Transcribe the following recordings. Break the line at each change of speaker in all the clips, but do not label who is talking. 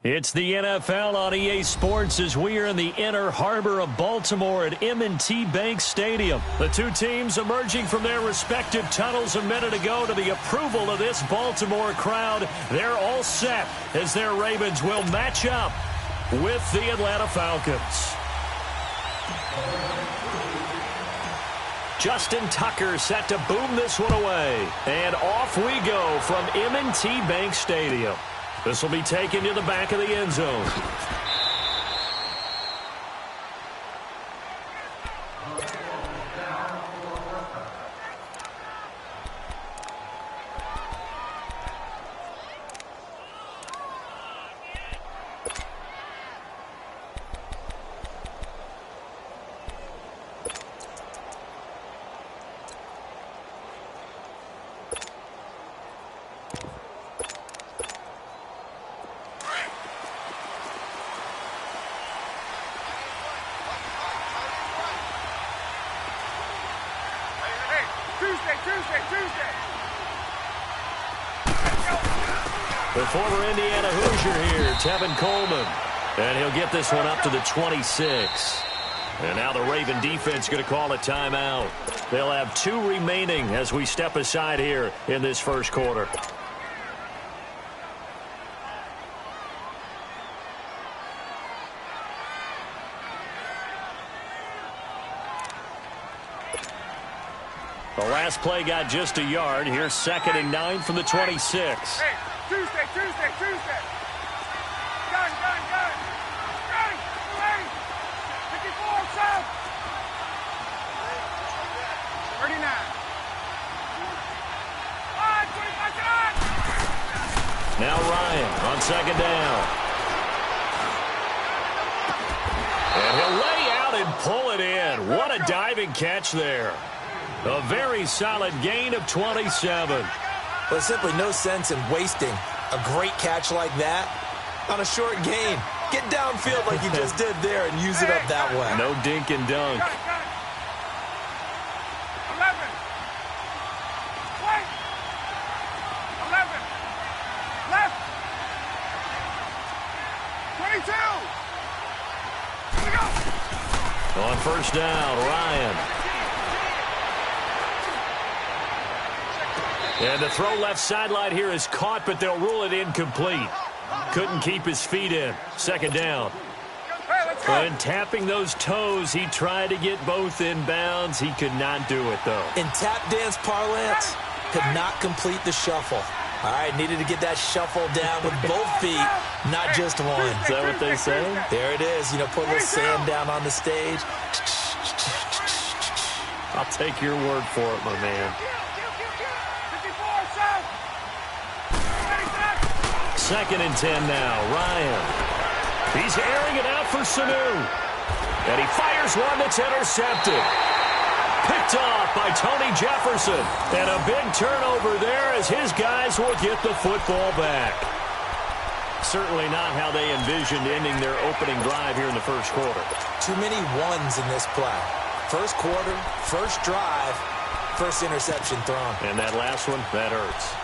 It's the NFL on EA Sports as we are in the inner harbor of Baltimore at M&T Bank Stadium. The two teams emerging from their respective tunnels a minute ago to the approval of this Baltimore crowd. They're all set as their Ravens will match up with the Atlanta Falcons. Justin Tucker set to boom this one away. And off we go from M&T Bank Stadium. This will be taken to the back of the end zone. The former Indiana Hoosier here, Tevin Coleman. And he'll get this one up to the 26. And now the Raven defense going to call a timeout. They'll have 2 remaining as we step aside here in this first quarter. The last play got just a yard. Here's 2nd and 9 from the 26.
Hey, Tuesday. Gun. 39. 25.
Now Ryan on 2nd down. And he'll lay out and pull it in. What a diving catch there. A very solid gain of 27.
There's simply no sense in wasting a great catch like that on a short gain. Get downfield like you just did there and use it up that way.
No dink and dunk.
11. Wait. 11. Left. 22. Here we go.
On first down, Ryan. And the throw left sideline here is caught, but they'll rule it incomplete. Couldn't keep his feet in. 2nd down.
Hey, let's go.
And tapping those toes, he tried to get both in bounds. He could not do it, though.
In tap dance parlance, could not complete the shuffle. All right, needed to get that shuffle down with both feet, not just one.
Is that what they say?
There it is. You know, put a little sand down on the stage.
I'll take your word for it, my man. 2nd and 10 now. Ryan. He's airing it out for Sanu. And he fires one that's intercepted. Picked off by Tony Jefferson. And a big turnover there as his guys will get the football back. Certainly not how they envisioned ending their opening drive here in the first quarter.
Too many ones in this play. First quarter, first drive, first interception thrown.
And that last one, that hurts.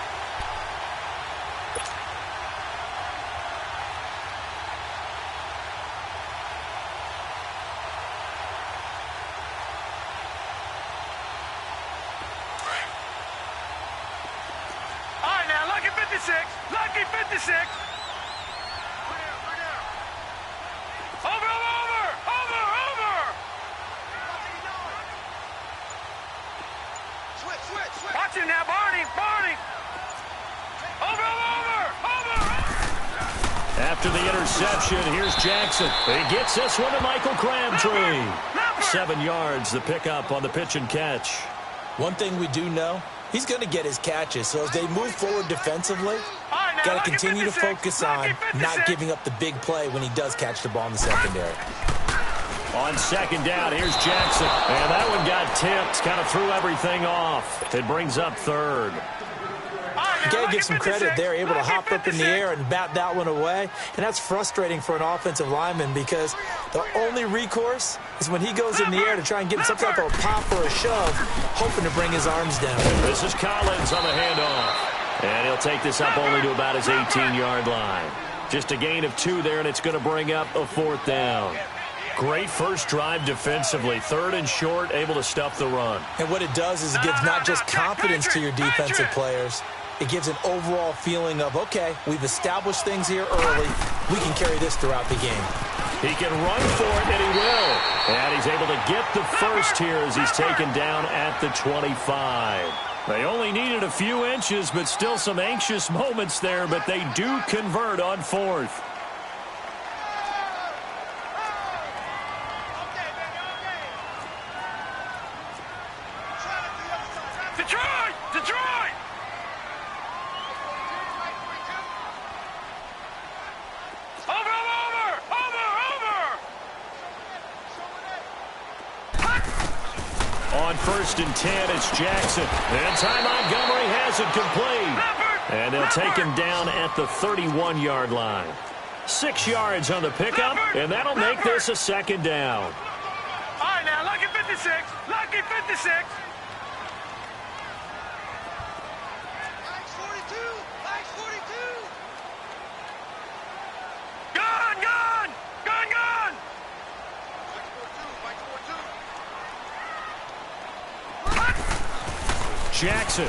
Lucky 56. Over. Switch. Watch him now, Barney. Over.
After the interception, here's Jackson. He gets this one to Michael Crabtree. 7 yards, the pickup on the pitch and catch.
One thing we do know, he's going to get his catches. So as they move forward defensively, got to continue to focus on not giving up the big play when he does catch the ball in the secondary.
On 2nd down, here's Jackson. And that one got tipped, kind of threw everything off. It brings up 3rd.
You got to give some credit. They're able to hop up in the air and bat that one away. And that's frustrating for an offensive lineman because the only recourse is when he goes in the air to try and get some type of a pop or a shove, hoping to bring his arms down.
This is Collins on the handoff. And he'll take this up only to about his 18-yard line. Just a gain of 2 there, and it's going to bring up a 4th down. Great first drive defensively. 3rd and short, able to stuff the run.
And what it does is it gives not just confidence to your defensive players, it gives an overall feeling of, okay, we've established things here early. We can carry this throughout the game.
He can run for it, and he will. And he's able to get the first here as he's taken down at the 25. They only needed a few inches, but still some anxious moments there, but they do convert on 4th.
Detroit! Detroit!
On 1st and 10, it's Jackson. And Ty Montgomery has it complete. And they'll take him down at the 31-yard line. 6 yards on the pickup, and that'll make this a 2nd down.
All right, now, lucky 56. Lucky 56. Nice 42. Nice 42. Gone, gone. Gone, gone.
Jackson.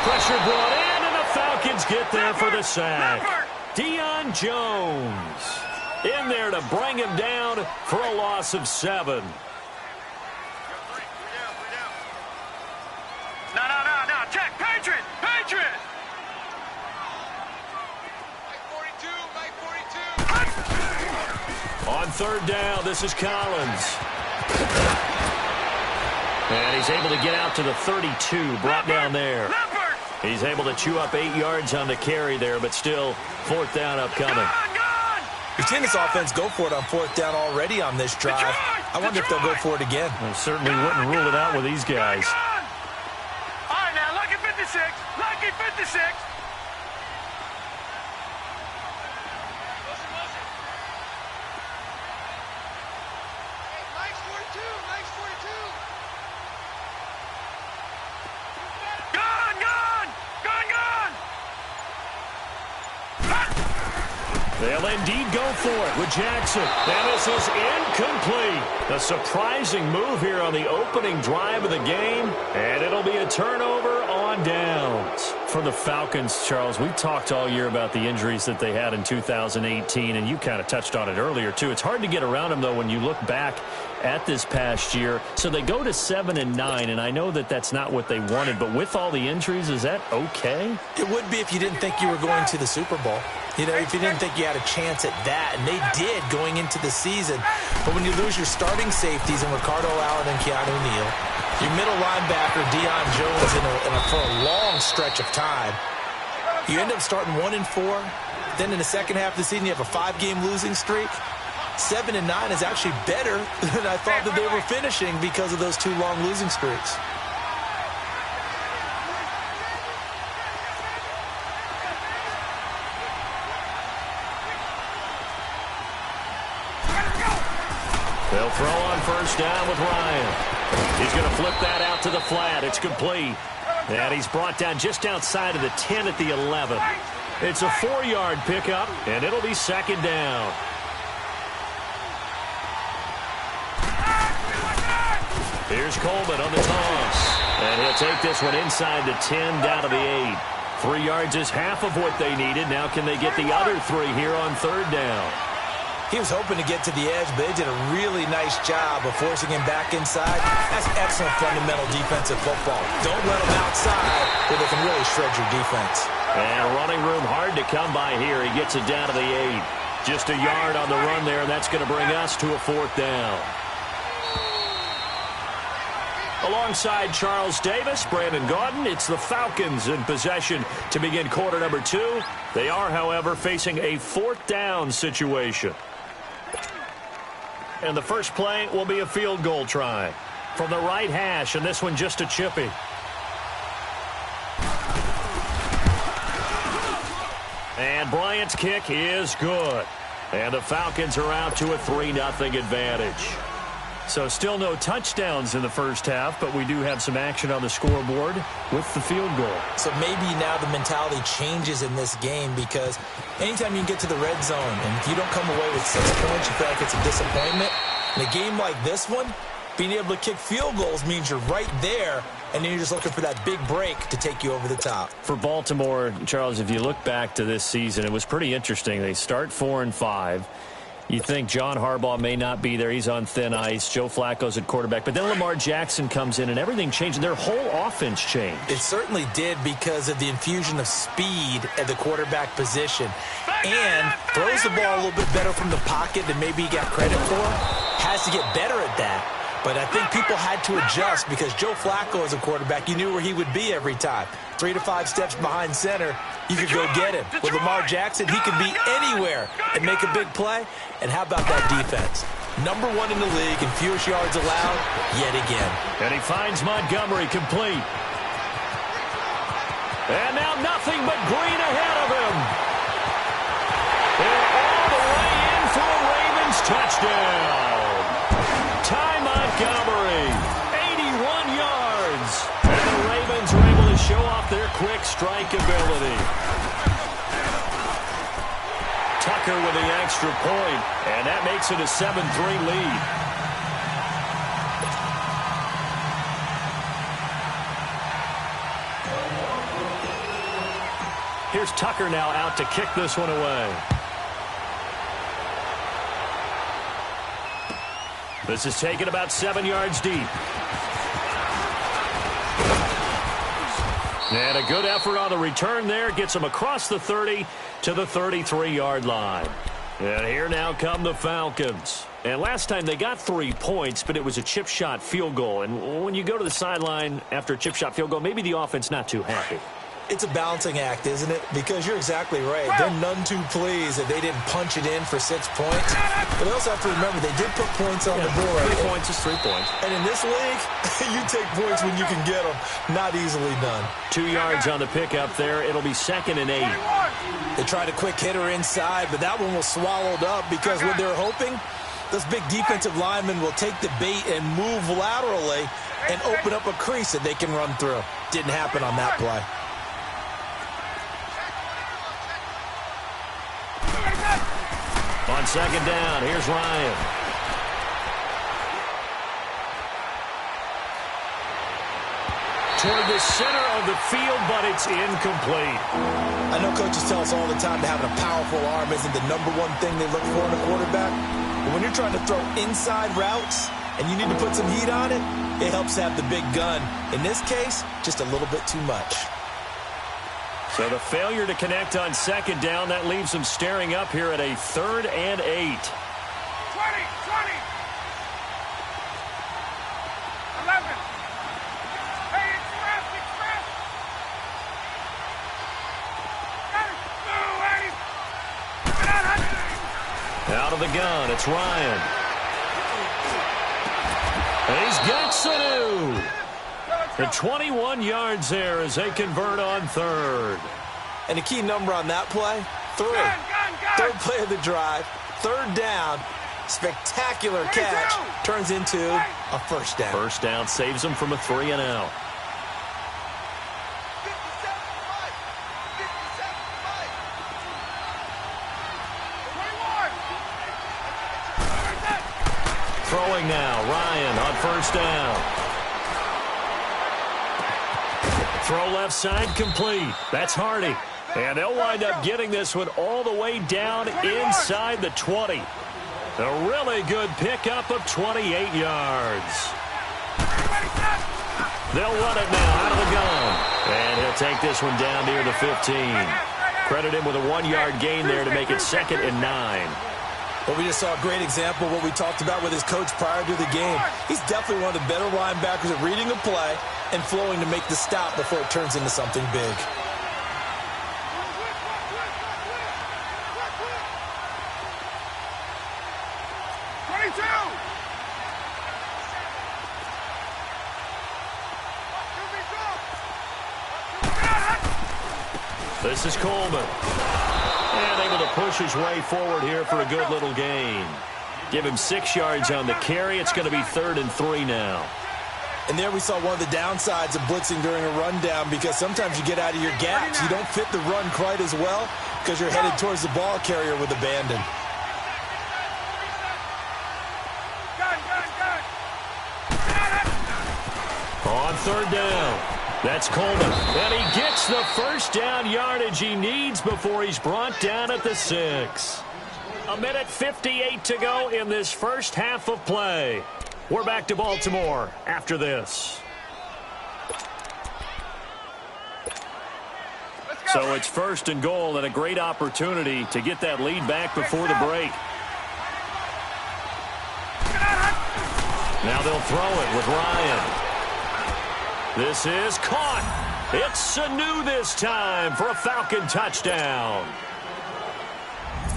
Pressure brought in, and the Falcons get there for the sack. Deion Jones in there to bring him down for a loss of 7.
No. Check. Patriot. Patriot.
On 3rd down, this is Collins. And he's able to get out to the 32, brought down there. He's able to chew up 8 yards on the carry there, but still 4th down upcoming.
We've seen this offense go for it on 4th down already on this drive. I wonder if they'll go for it again.
Well, certainly wouldn't rule it out with these guys.
All right, now, lucky 56. Lucky 56.
They'll indeed go for it with Jackson. And this is incomplete. A surprising move here on the opening drive of the game. And it'll be a turnover on downs. For the Falcons, Charles, we talked all year about the injuries that they had in 2018, and you kind of touched on it earlier, too. It's hard to get around them, though, when you look back at this past year. So they go to 7-9, and I know that that's not what they wanted, but with all the injuries, is that okay?
It would be if you didn't think you were going to the Super Bowl. You know, if you didn't think you had a chance at that, and they did going into the season. But when you lose your starting safeties in Ricardo Allen and Keanu Neal, your middle linebacker, Deion Jones, for a long stretch of time, you end up starting 1-4. Then in the second half of the season, you have a 5-game losing streak. 7-9 is actually better than I thought that they were finishing because of those 2 long losing streaks.
They'll throw on 1st down with Ryan. He's going to flip that out to the flat. It's complete. And he's brought down just outside of the 10 at the 11. It's a 4-yard pickup, and it'll be 2nd down. Here's Coleman on the toss. And he'll take this one inside the 10 down to the 8. 3 yards is half of what they needed. Now can they get the other 3 here on 3rd down?
He was hoping to get to the edge, but they did a really nice job of forcing him back inside. That's excellent fundamental defensive football. Don't let him outside where they can really shred your defense.
And running room hard to come by here. He gets it down to the 8. Just a yard on the run there, and that's going to bring us to a 4th down. Alongside Charles Davis, Brandon Gaudin, it's the Falcons in possession to begin quarter number 2. They are, however, facing a 4th down situation. And the first play will be a field goal try from the right hash, and this one just a chippy. And Bryant's kick is good. And the Falcons are out to a 3-0 advantage. So still no touchdowns in the first half, but we do have some action on the scoreboard with the field goal. So
maybe now the mentality changes in this game, because anytime you can get to the red zone and if you don't come away with 6 points, you feel like it's a disappointment. In a game like this one, being able to kick field goals means you're right there, and then you're just looking for that big break to take you over the top.
For Baltimore, Charles, if you look back to this season, it was pretty interesting. They start 4-5. You think John Harbaugh may not be there. He's on thin ice. Joe Flacco's at quarterback. But then Lamar Jackson comes in, and everything changed. Their whole offense changed.
It certainly did, because of the infusion of speed at the quarterback position. And throws the ball a little bit better from the pocket than maybe he got credit for. Has to get better at that. But I think people had to adjust, because Joe Flacco as a quarterback, you knew where he would be every time. 3 to 5 steps behind center, you could go get him. With Lamar Jackson, he could be anywhere and make a big play. And how about that defense? Number 1 in the league in fewest yards allowed yet again.
And he finds Montgomery complete. And now nothing but green ahead of him. And all the way in for a Ravens touchdown. Ty Montgomery, 81 yards. And the Ravens were able to show off their quick strike ability. Tucker with the extra point, and that makes it a 7-3 lead. Here's Tucker now out to kick this one away. This is taken about 7 yards deep. And a good effort on the return there. Gets him across the 30 to the 33-yard line. And here now come the Falcons. And last time they got 3 points, but it was a chip shot field goal. And when you go to the sideline after a chip shot field goal, maybe the offense not too happy.
It's a balancing act, isn't it? Because you're exactly right. They're none too pleased that they didn't punch it in for 6 points. But they also have to remember they did put points on the board.
3 points is 3 points.
And in this league, you take points when you can get them. Not easily done.
2 yards on the pickup there. It'll be 2nd and 8.
They tried a quick hitter inside, but that one was swallowed up, because what they're hoping, those big defensive linemen will take the bait and move laterally and open up a crease that they can run through. Didn't happen on that play.
On 2nd down, here's Ryan. Toward the center of the field, but it's incomplete.
I know coaches tell us all the time that having a powerful arm isn't the number 1 thing they look for in a quarterback. But when you're trying to throw inside routes and you need to put some heat on it, it helps to have the big gun. In this case, just a little bit too much.
So the failure to connect on 2nd down, that leaves them staring up here at a 3rd and 8.
20, 20. 11. Hey, express.
Out of the gun, it's Ryan. And he's got Sanu. And 21 yards there as they convert on 3rd.
And a key number on that play, 3. Third play of the drive, 3rd down. Spectacular catch. Turns into a 1st down.
1st down saves them from a 3 and out. Throwing now, Ryan on 1st down. Throw left side complete. That's Hardy. And they'll wind up getting this one all the way down inside the 20. A really good pickup of 28 yards. They'll run it now out of the gun. And he'll take this one down near the 15. Credit him with a 1-yard gain there to make it 2nd and 9.
But we just saw a great example of what we talked about with his coach prior to the game. He's definitely one of the better linebackers at reading a play and flowing to make the stop before it turns into something big.
This is Coleman. And able to push his way forward here for a good little gain. Give him 6 yards on the carry. It's going to be 3rd and 3 now.
And there we saw one of the downsides of blitzing during a rundown, because sometimes you get out of your gaps. You don't fit the run quite as well because you're headed towards the ball carrier with abandon.
On 3rd down, that's Coleman. And he gets the first down yardage he needs before he's brought down at the 6. 1:58 to go in this first half of play. We're back to Baltimore after this. So it's 1st and goal, and a great opportunity to get that lead back before the break. Now they'll throw it with Ryan. This is caught. It's Sanu this time for a Falcon touchdown.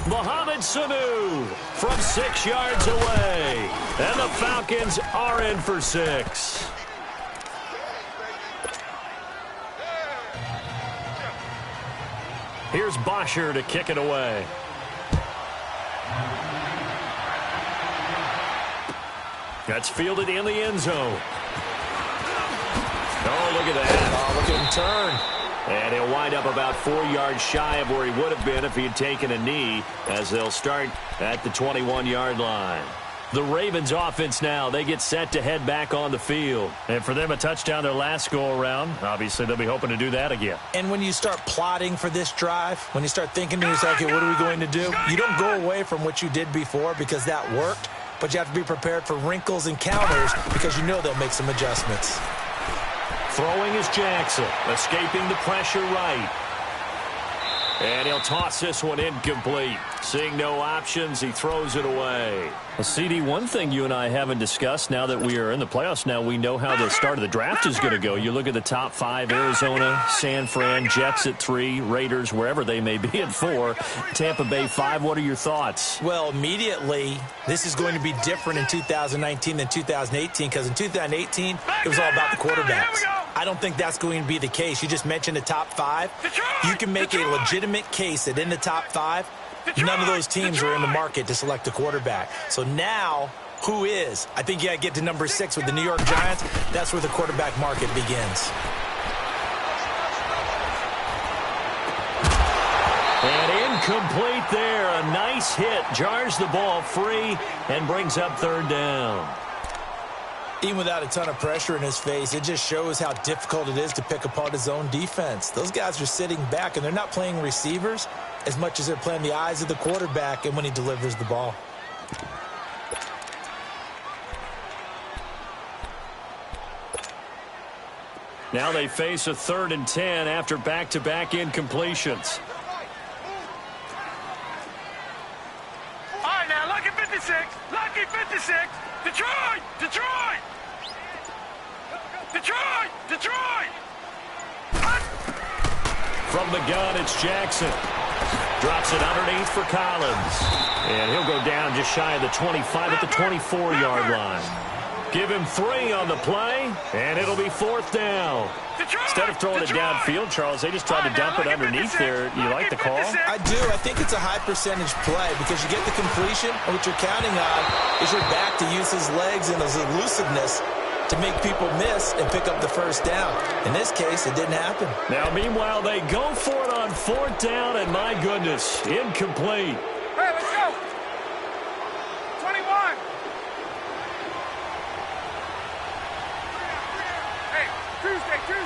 Mohamed Sanu from 6 yards away. And the Falcons are in for 6. Here's Bosher to kick it away. That's fielded in the end zone. Oh, look at that.
Oh, look at him turn.
And he'll wind up about 4 yards shy of where he would have been if he had taken a knee, as they'll start at the 21-yard line. The Ravens offense now, they get set to head back on the field. And for them, a touchdown their last go-around. Obviously, they'll be hoping to do that again.
And when you start plotting for this drive, when you start thinking to yourself, okay, what are we going to do? You don't go away from what you did before because that worked, but you have to be prepared for wrinkles and counters because you know they'll make some adjustments.
Throwing is Jackson, escaping the pressure right. And he'll toss this one incomplete. Seeing no options, he throws it away. Well, CD, one thing you and I haven't discussed now that we are in the playoffs now, we know how the start of the draft is going to go. You look at the top 5, Arizona, San Fran, Jets at 3, Raiders, wherever they may be at 4, Tampa Bay 5. What are your thoughts?
Well, immediately, this is going to be different in 2019 than 2018 because in 2018, it was all about the quarterbacks. I don't think that's going to be the case. You just mentioned the top 5. You can make a legitimate case that in the top 5, none of those teams are in the market to select a quarterback. So now, who is? I think you got to get to number 6 with the New York Giants. That's where the quarterback market begins.
And incomplete there. A nice hit. Jars the ball free and brings up 3rd down.
Even without a ton of pressure in his face, it just shows how difficult it is to pick apart his own defense. Those guys are sitting back, and they're not playing receivers as much as they're playing the eyes of the quarterback and when he delivers the ball.
Now they face a 3rd and 10 after back-to-back incompletions.
All right, now, lucky 56. Lucky 56. Detroit! Detroit! Detroit! Detroit!
From the gun, it's Jackson. Drops it underneath for Collins. And he'll go down just shy of the 25 at the 24-yard line. Give him 3 on the play, and it'll be 4th down. Instead of throwing it downfield, Charles, they just tried to dump it underneath there. You like the call?
I do. I think it's a high percentage play because you get the completion, and what you're counting on is your back to use his legs and his elusiveness to make people miss and pick up the first down. In this case, it didn't happen.
Now, meanwhile, they go for it on 4th down, and my goodness, incomplete.
Hey, let's go. 21. Hey, Tuesday. 21.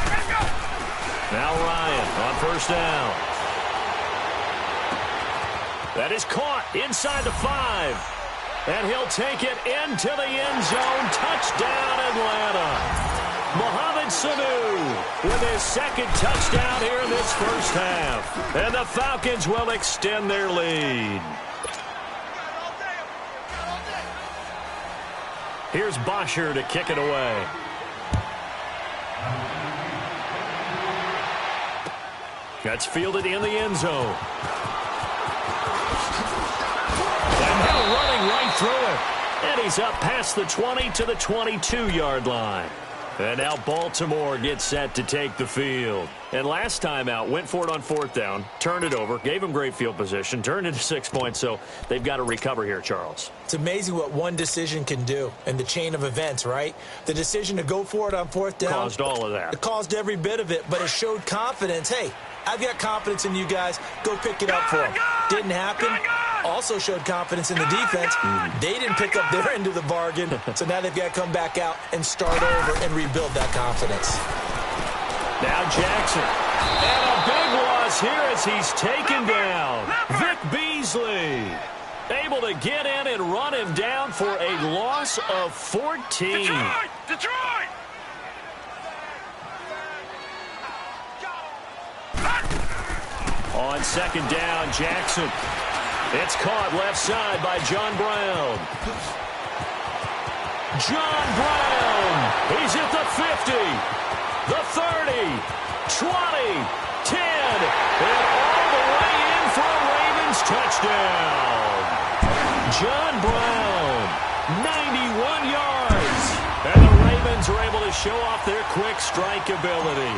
Let's go.
Now Ryan on 1st down. That is caught inside the 5. And he'll take it into the end zone. Touchdown, Atlanta. Mohamed Sanu with his 2nd touchdown here in this first half. And the Falcons will extend their lead. Here's Bosher to kick it away. That's fielded in the end zone. And now running right through it. And he's up past the 20 to the 22-yard line. And now Baltimore gets set to take the field. And last time out, went for it on 4th down, turned it over, gave them great field position, turned it to 6 points, so they've got to recover here, Charles.
It's amazing what one decision can do in the chain of events, right? The decision to go for it on 4th down.
Caused all of that.
It caused every bit of it, but it showed confidence. Hey, I've got confidence in you guys. Go pick it up for them. Didn't happen. Also showed confidence in the defense. They didn't pick up their end of the bargain, so now they've got to come back out and start over and rebuild that confidence.
Now Jackson. And a big loss here as he's taken down. Vic Beasley able to get in and run him down for a loss of 14.
Detroit!
On 2nd down, Jackson. It's caught left side by John Brown. John Brown. He's at the 50, the 30, 20, 10, and all the way in for a Ravens touchdown. John Brown, 91 yards. And the Ravens are able to show off their quick strike ability.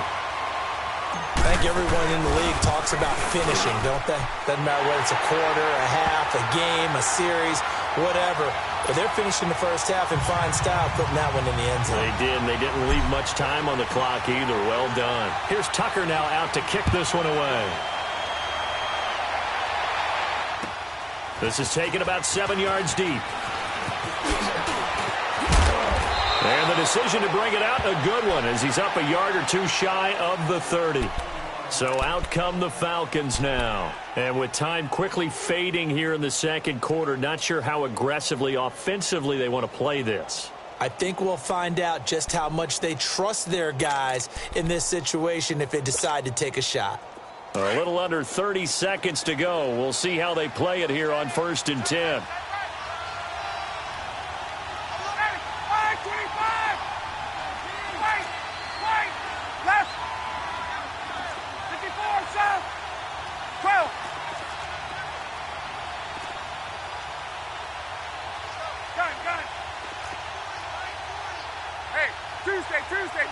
I think everyone in the league talks about finishing, don't they? Doesn't matter whether it's a quarter, a half, a game, a series, whatever. But they're finishing the first half in fine style, putting that one in the end zone.
They did, and they didn't leave much time on the clock either. Well done. Here's Tucker now out to kick this one away. This is taken about 7 yards deep. And the decision to bring it out, a good one, as he's up a yard or two shy of the 30. So out come the Falcons now. And with time quickly fading here in the second quarter, not sure how aggressively, offensively they want to play this.
I think we'll find out just how much they trust their guys in this situation if they decide to take a shot.
A little under 30 seconds to go. We'll see how they play it here on 1st and 10.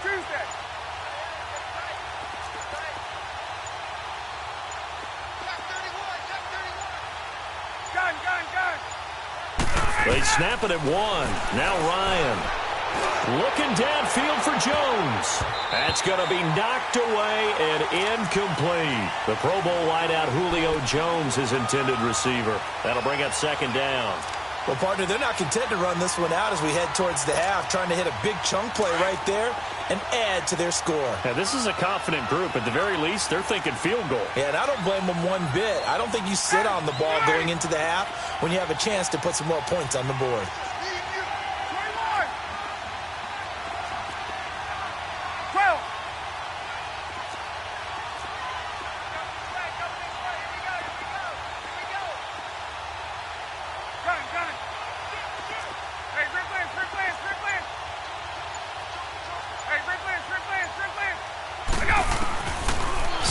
Tuesday. Gun.
They snap it at 1. Now Ryan. Looking downfield for Jones. That's going to be knocked away and incomplete. The Pro Bowl wideout Julio Jones, his intended receiver. That'll bring up 2nd down.
Well, partner, they're not content to run this one out as we head towards the half, trying to hit a big chunk play right there and add to their score.
Now, this is a confident group. At the very least, they're thinking field goal.
Yeah, and I don't blame them one bit. I don't think you sit on the ball going into the half when you have a chance to put some more points on the board.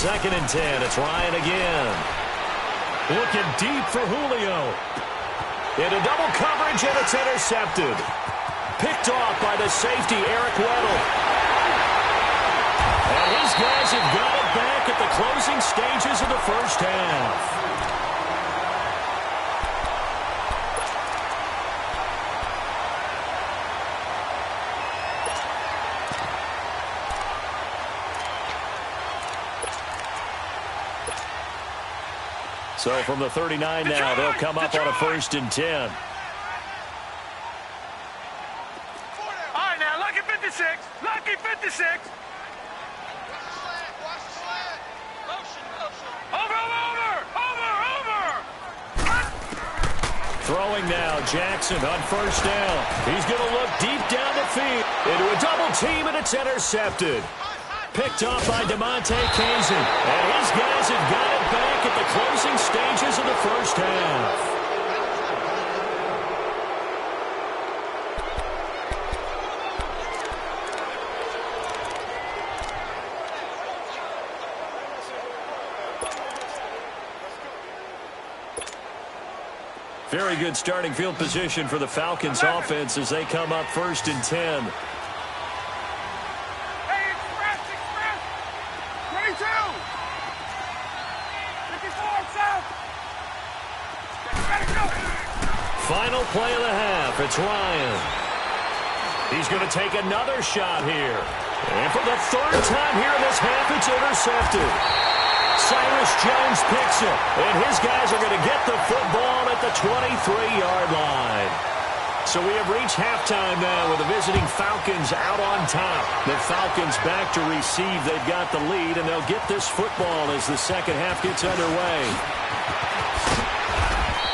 Second and 10. It's Ryan again. Looking deep for Julio. Into double coverage, and it's intercepted. Picked off by the safety, Eric Weddle. And his guys have got it back at the closing stages of the first half. So from the 39 now, they'll come up on a 1st and 10.
All right, now, lucky 56. Lucky 56. Over.
Throwing now, Jackson on 1st down. He's going to look deep down the field into a double team, and it's intercepted. Picked off by DeMonte Kazin. And his guys have got it back at the closing stages of the first half. Very good starting field position for the Falcons offense as they come up 1st and 10. Final play of the half. It's Ryan. He's going to take another shot here. And for the third time here in this half, it's intercepted. Cyrus Jones picks it, and his guys are going to get the football at the 23-yard line. So we have reached halftime now with the visiting Falcons out on top. The Falcons back to receive. They've got the lead, and they'll get this football as the second half gets underway.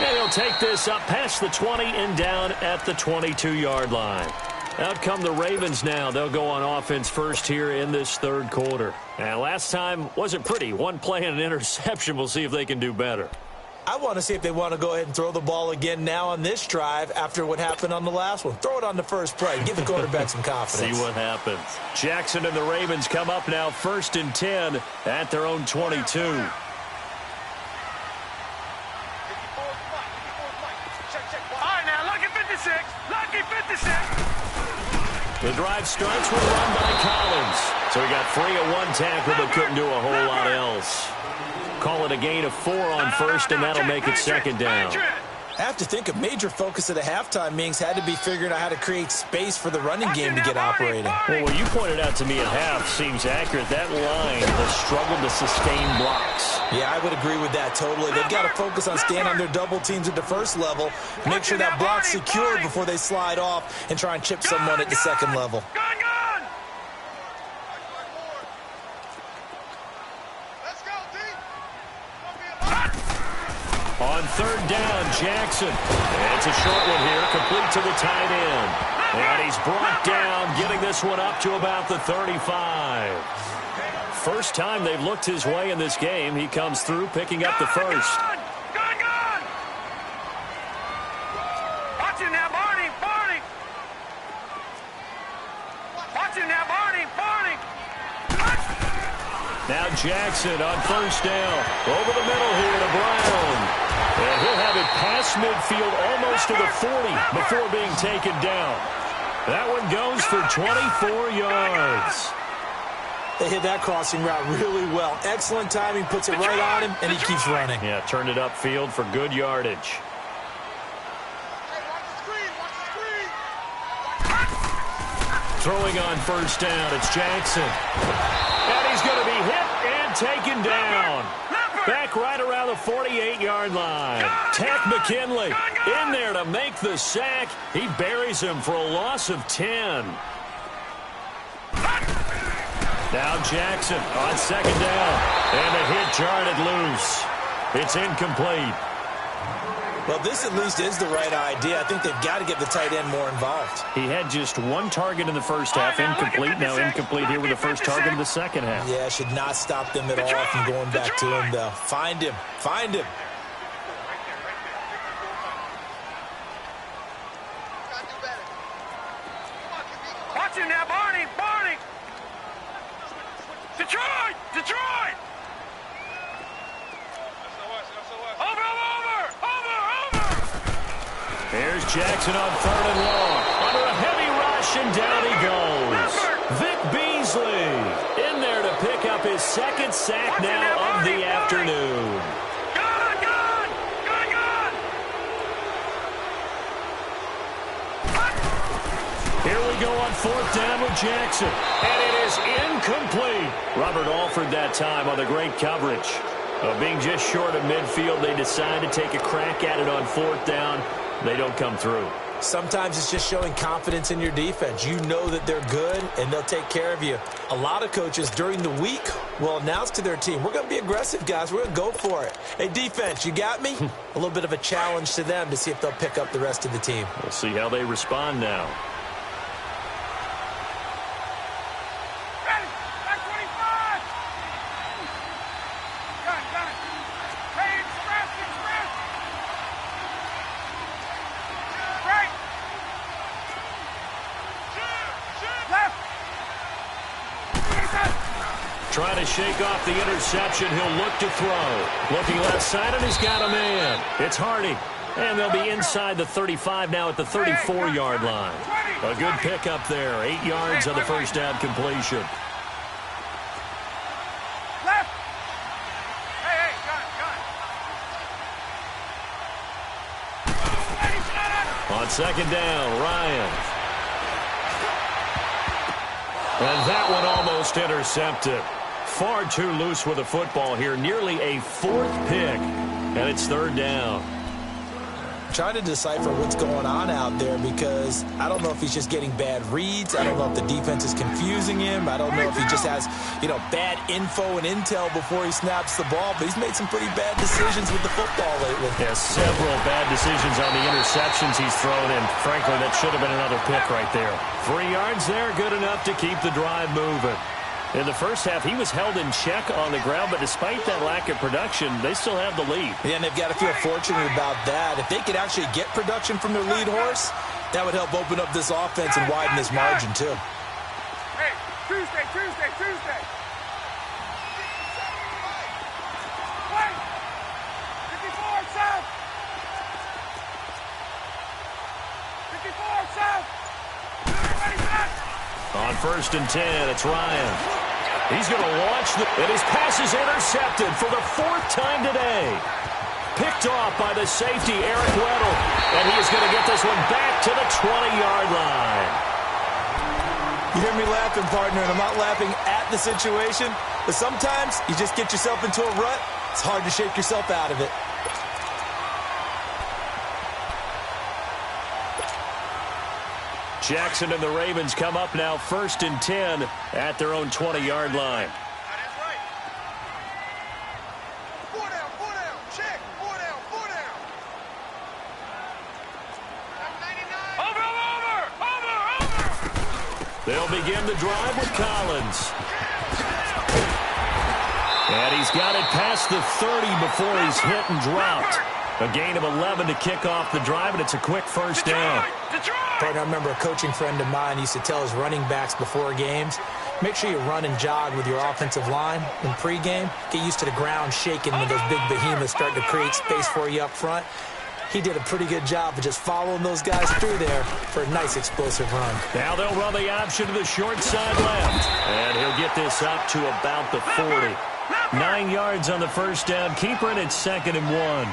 And he'll take this up past the 20 and down at the 22-yard line. Out come the Ravens now. They'll go on offense first here in this third quarter. And last time wasn't pretty. One play and an interception. We'll see if they can do better.
I want to see if they want to go ahead and throw the ball again now on this drive after what happened on the last one. Throw it on the first play. Give the quarterback some confidence.
See what happens. Jackson and the Ravens come up now 1st and 10 at their own 22.
All right, now, lucky 56. Lucky 56.
The drive starts with a run by Collins. So he got free of one tackle but couldn't do a whole lot else. Call it a gain of 4 on first, and that'll make it second down.
I have to think a major focus of the halftime meetings had to be figuring out how to create space for the running game to get operating.
Well, what you pointed out to me at half seems accurate. That line has struggled to sustain blocks.
Yeah, I would agree with that totally. They've got to focus on staying on their double teams at the first level, make sure that block's secured before they slide off and try and chip someone at the second level.
On third down, Jackson. And it's a short one here, complete to the tight end. And he's brought down, getting this one up to about the 35. First time they've looked his way in this game. He comes through, picking up the first.
Watch him now, Barney. Watch him now, Barney.
Now Jackson on first down. Over the middle here to Brown. And he'll have it past midfield almost to the 40 before being taken down. That one goes for 24 yards.
They hit that crossing route really well. Excellent timing, puts it right on him, and he keeps running.
Yeah, turned it upfield for good yardage. Throwing on first down, it's Jackson. And he's going to be hit and taken down. Back right around the 48-yard line. Tack McKinley in there to make the sack. He buries him for a loss of 10. Now Jackson on second down. And the hit jarred it loose. It's incomplete.
Well, this at least is the right idea. I think they've got to get the tight end more involved.
He had just one target in the first half, incomplete. Now incomplete here with the first target of the second half.
Yeah, should not stop them at all from going back to him, though. Find him. Find him.
Watch him now, Barney. Detroit.
There's Jackson on third and long. Under a heavy rush, and down he goes. Vic Beasley in there to pick up his second sack now of the afternoon. Here we go on fourth down with Jackson. And it is incomplete. Robert Alford that time on the great coverage. Being just short of midfield, they decide to take a crack at it on fourth down. They don't come through.
Sometimes it's just showing confidence in your defense. You know that they're good, and they'll take care of you. A lot of coaches during the week will announce to their team, we're going to be aggressive, guys. We're going to go for it. Hey, defense, you got me? A little bit of a challenge to them to see if they'll pick up the rest of the team.
We'll see how they respond now. Trying to shake off the interception. He'll look to throw. Looking left side, and he's got a man. It's Hardy. And they'll be inside the 35 now at the 34-yard line. A good pickup there. 8 yards on the first down completion. On second down, Ryan. And that one almost intercepted. Far too loose with the football here. Nearly a fourth pick. And it's third down.
Trying to decipher what's going on out there because I don't know if he's just getting bad reads. I don't know if the defense is confusing him. I don't know if he just has, bad info and intel before he snaps the ball. But he's made some pretty bad decisions with the football lately.
Yeah, several bad decisions on the interceptions he's thrown in. Frankly, that should have been another pick right there. 3 yards there, good enough to keep the drive moving. In the first half, he was held in check on the ground, but despite that lack of production, they still have the lead.
Yeah, and they've got to feel fortunate about that. If they could actually get production from their lead horse, that would help open up this offense and widen this margin, too.
Hey, Tuesday. Wait! 54 south! 54 south! Ready, set!
On 1st and 10, it's Ryan. He's going to launch, and his pass is intercepted for the 4th time today. Picked off by the safety, Eric Weddle. And he is going to get this one back to the 20-yard line.
You hear me laughing, partner, and I'm not laughing at the situation, but sometimes you just get yourself into a rut. It's hard to shake yourself out of it.
Jackson and the Ravens come up now 1st and 10 at their own 20-yard line.
That's right. 4 down, check, 4 down. Over!
They'll begin the drive with Collins. And he's got it past the 30 before he's hit and dropped. A gain of 11 to kick off the drive, and it's a quick first down.
Partner, I remember a coaching friend of mine used to tell his running backs before games, make sure you run and jog with your offensive line in pregame. Get used to the ground shaking when those big behemoths start to create space for you up front. He did a pretty good job of just following those guys through there for a nice explosive run.
Now they'll run the option to the short side left. And he'll get this up to about the 40. 9 yards on the first down. Keeper, and it's 2nd and 1.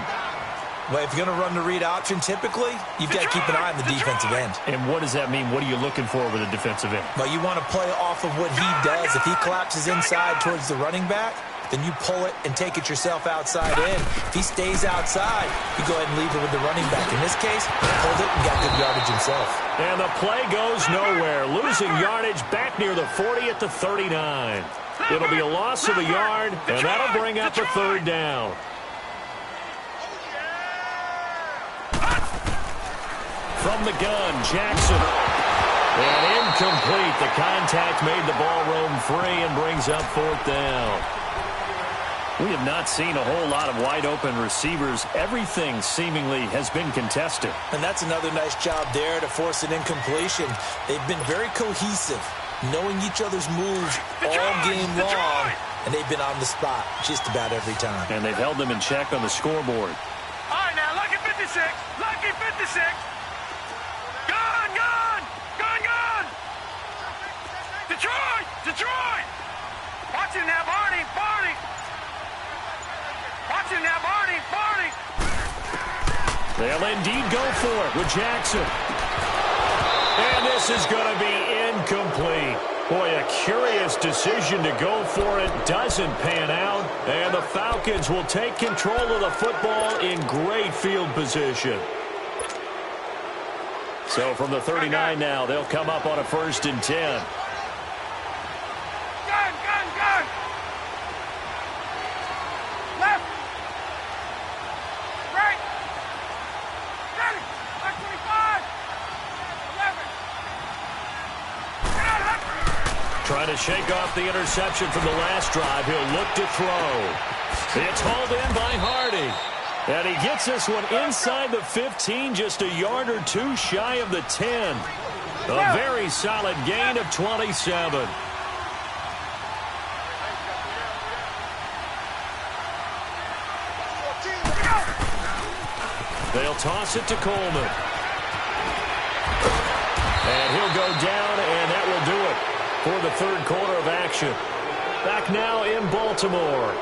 Well, if you're going to run the read option, typically, you've got to keep an eye on the defensive end.
And what does that mean? What are you looking for with a defensive end?
Well, you want to play off of what he does. If he collapses inside towards the running back, then you pull it and take it yourself outside in. If he stays outside, you go ahead and leave it with the running back. In this case, he pulled it and got good yardage himself.
And the play goes nowhere. Losing yardage back near the 40 at the 39. It'll be a loss of a yard, and that'll bring up a 3rd down. From the gun, Jackson. And incomplete. The contact made the ball roam free and brings up 4th down. We have not seen a whole lot of wide-open receivers. Everything seemingly has been contested.
And that's another nice job there to force an incompletion. They've been very cohesive, knowing each other's moves all game long, and they've been on the spot just about every time.
And they've held them in check on the scoreboard.
All right, now, lucky 56. Lucky 56. Gun! Detroit! Watch him now, Barney! Watch him now, Barney!
They'll indeed go for it with Jackson. And this is going to be incomplete. Boy, a curious decision to go for it. Doesn't pan out. And the Falcons will take control of the football in great field position. So from the 39 now, they'll come up on a 1st and 10.
Gun! Left! Right! Ready! Back 25! 11!
Trying to shake off the interception from the last drive. He'll look to throw. It's hauled in by Hardy. And he gets this one inside the 15, just a yard or two shy of the 10. A very solid gain of 27. They'll toss it to Coleman. And he'll go down, and that will do it for the 3rd quarter of action. Back now in Baltimore.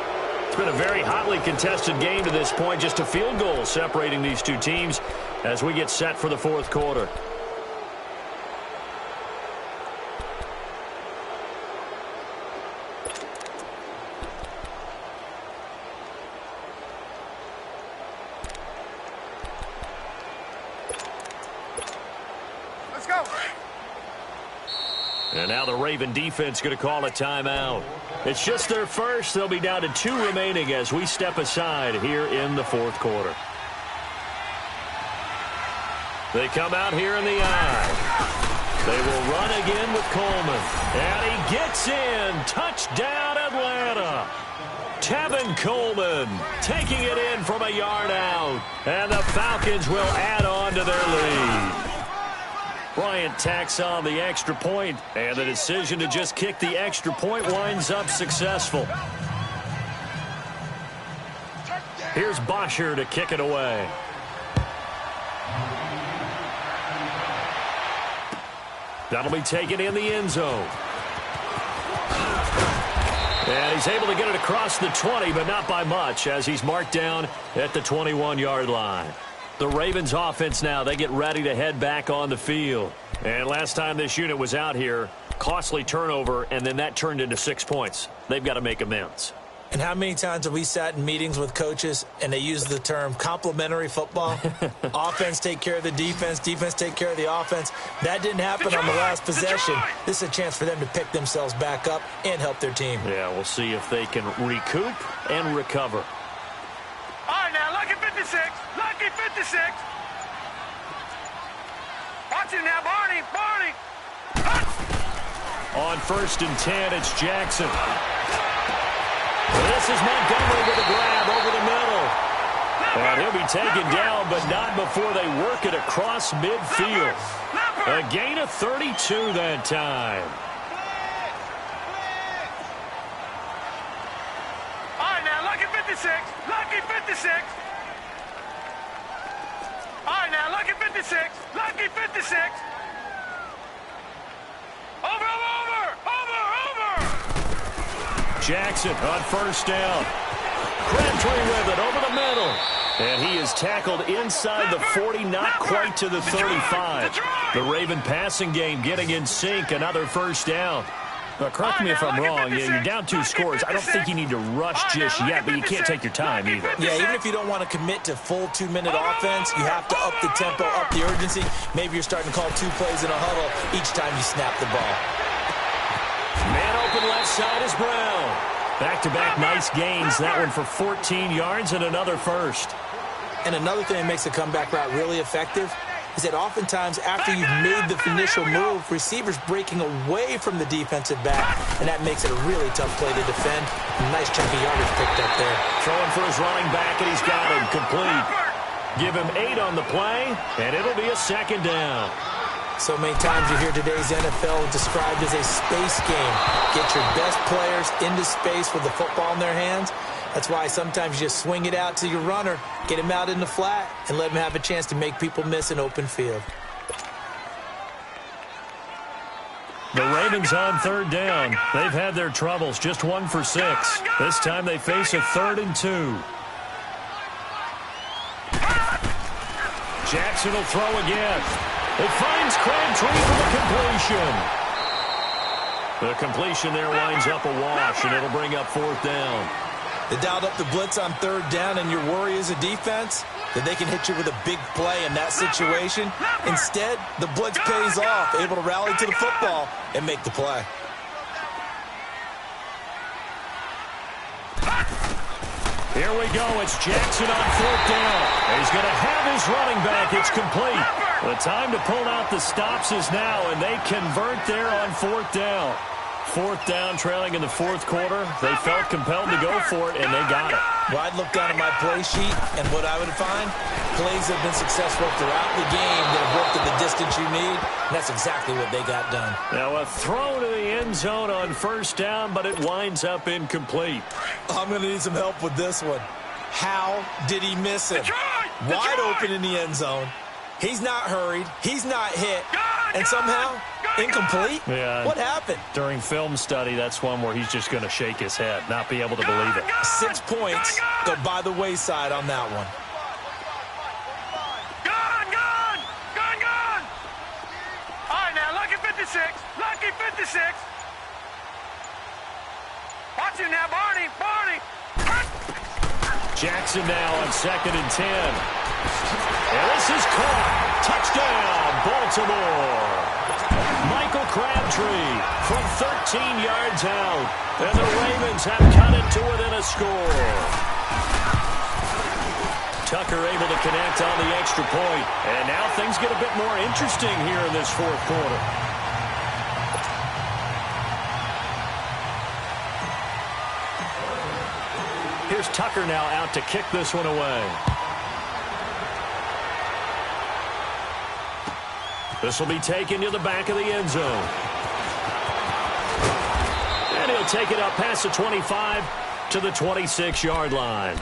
It's been a very hotly contested game to this point. Just a field goal separating these two teams as we get set for the fourth quarter.
Let's go.
And now the Raven defense going to call a timeout. It's just their first. They'll be down to 2 remaining as we step aside here in the fourth quarter. They come out here in the eye. They will run again with Coleman. And he gets in. Touchdown, Atlanta. Tevin Coleman taking it in from a yard out. And the Falcons will add on to their lead. Bryant tacks on the extra point, and the decision to just kick the extra point winds up successful. Here's Bosher to kick it away. That'll be taken in the end zone. And he's able to get it across the 20, but not by much, as he's marked down at the 21-yard line. The Ravens offense now, they get ready to head back on the field. And last time this unit was out here, costly turnover, and then that turned into 6 points. They've got to make amends.
And how many times have we sat in meetings with coaches and they use the term complementary football? Offense take care of the defense, defense take care of the offense. That didn't happen on the last possession. This is a chance for them to pick themselves back up and help their team.
Yeah, we'll see if they can recoup and recover.
All right, now, lucky 56. Lucky 56. Watch it now, Barney. Barney.
On 1st and 10, it's Jackson. This is Montgomery with a grab over the middle. And he'll be taken down, but not before they work it across midfield. A gain of 32 that time.
All right, now, lucky 56. Lucky 56. All right, now, lucky 56. Lucky 56. Over.
Jackson on 1st down. Crabtree with it over the middle. And he is tackled inside the 40, not quite to the 35. The Raven passing game getting in sync, another 1st down. Now, correct me if I'm wrong. Yeah, you're down 2 scores. I don't think you need to rush just yet, but you can't take your time either.
Yeah, even if you don't want to commit to full 2-minute offense, you have to up the tempo, up the urgency. Maybe you're starting to call 2 plays in a huddle each time you snap the ball.
Man open left side is Brown. Back-to-back nice gains. That one for 14 yards and another 1st.
And another thing that makes the comeback route really effective is that oftentimes after you've made the initial move, receivers breaking away from the defensive back, and that makes it a really tough play to defend. A nice chunk of yardage picked up there.
Throwing for his running back, and he's got him complete. Give him 8 on the play, and it'll be a 2nd down.
So many times you hear today's NFL described as a space game. Get your best players into space with the football in their hands. That's why sometimes you just swing it out to your runner, get him out in the flat, and let him have a chance to make people miss an open field.
The Ravens on 3rd down. They've had their troubles, just 1 for 6. This time they face a 3rd and 2. Jackson will throw again. It finds Crabtree for the completion. The completion there winds up a wash, and it'll bring up 4th down.
They dialed up the blitz on 3rd down, and your worry as a defense that they can hit you with a big play in that situation. Instead, the blitz pays off, able to rally to the football and make the play.
Here we go. It's Jackson on 4th down. He's going to have his running back. It's complete. The time to pull out the stops is now, and they convert there on 4th down. 4th down, trailing in the 4th quarter. They felt compelled to go for it, and they got it.
Well, I'd look down at my play sheet, and what I would find, plays have been successful throughout the game that have worked at the distance you need, and that's exactly what they got done.
Now a throw to the end zone on 1st down, but it winds up incomplete.
I'm going to need some help with this one. How did he miss it? Wide open in the end zone. He's not hurried. He's not hit. And somehow, Incomplete?
Yeah.
What happened?
During film study, that's one where he's just going to shake his head, not be able to believe it.
6 points go by the wayside on that one.
Gone! All right, now, lucky 56. Lucky 56. Watch him now, Barney.
Jackson now on 2nd and 10. And this is caught. Touchdown, Baltimore. Michael Crabtree from 13 yards out. And the Ravens have cut it to within a score. Tucker able to connect on the extra point. And now things get a bit more interesting here in this fourth quarter. Here's Tucker now out to kick this one away. This will be taken to the back of the end zone. And he'll take it up past the 25 to the 26-yard line.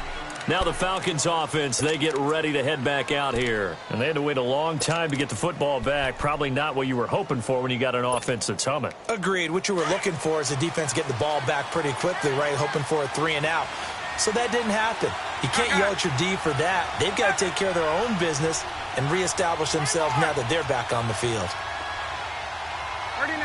Now the Falcons offense, they get ready to head back out here. And they had to wait a long time to get the football back. Probably not what you were hoping for when you got an offense that's humming.
Agreed. What you were looking for is the defense getting the ball back pretty quickly, right? Hoping for a 3 and out. So that didn't happen. You can't yell at your D for that. They've got to take care of their own business and reestablish themselves now that they're back on the field.
39.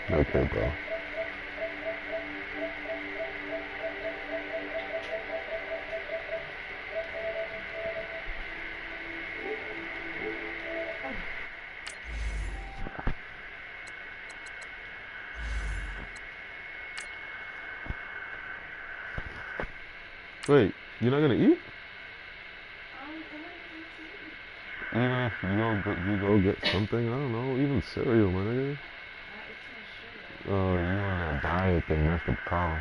Okay, bro. Wait, you're not gonna eat? Even if you go get something, I don't know, even cereal, my nigga. Oh, you're on a diet thing, that's the problem.